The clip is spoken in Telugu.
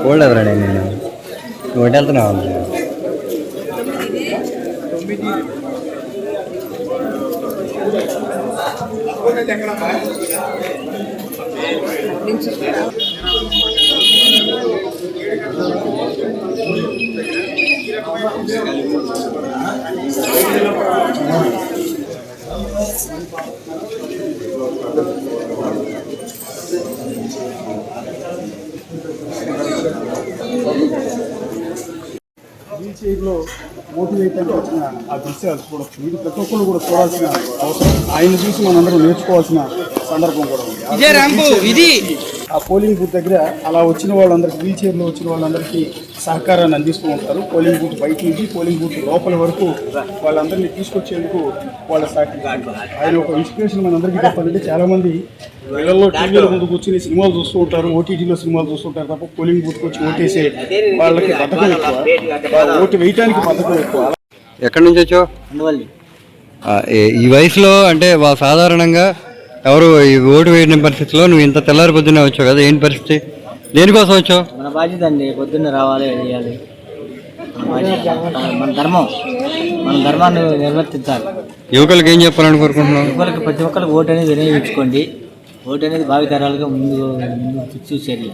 చూడలేదురా నేను ఒకటి వెళ్తున్నావు వీల్ చైర్లో ఓటు వేయడానికి వచ్చిన ఆ దృశ్యాలు చూడొచ్చు. వీటి ప్రతి ఒక్కరు కూడా చూడాల్సిన అవసరం, ఆయన చూసి మనందరం నేర్చుకోవాల్సిన సందర్భం కూడా ఉంది. ఆ పోలింగ్ బూత్ దగ్గర అలా వచ్చిన వాళ్ళందరికీ, వీల్ చైర్లో వచ్చిన వాళ్ళందరికీ సహకారాన్ని అందిస్తూ ఉంటారు. పోలింగ్ బూత్ బయట నుంచి పోలింగ్ బూత్ లోపల వరకు వాళ్ళందరినీ తీసుకొచ్చేందుకు వాళ్ళ సహకరిస్తారు. ఆయన ఒక ఇన్స్పిరేషన్ మనందరికీ చెప్పాలంటే, చాలామంది ఇళ్లలో టీవీల ముందు కూర్చుని సినిమాలు చూస్తూ ఉంటారు, ఓటీటీలో సినిమాలు చూస్తుంటారు తప్ప పోలింగ్ బూత్కి వచ్చి ఓటేసే వాళ్ళకి బద్ధకం ఎక్కువ, ఓటు వేయటానికి బద్ధకం ఎక్కువ. ఎక్కడి నుంచి వచ్చావు? ఈ వయసులో అంటే సాధారణంగా ఎవరు ఈ ఓటు వేయని పరిస్థితిలో నువ్వు ఇంత తెల్లారి పొద్దున్నే వచ్చావు కదా, ఏంటి పరిస్థితి? దేనికోసం వచ్చావు? మన బాధ్యత అండి, పొద్దున్నే రావాలి, వేయాలి. మన ధర్మం, మన ధర్మాన్ని నిర్వర్తించాలి. యువకులకు ఏం చెప్పాలని కోరుకుంటున్నావు? యువకులకి ప్రతి ఒక్కరికి ఓటు అనేది వినియోగించుకోండి. ఓటు అనేది భావితరాలుగా ముందు చూసేది.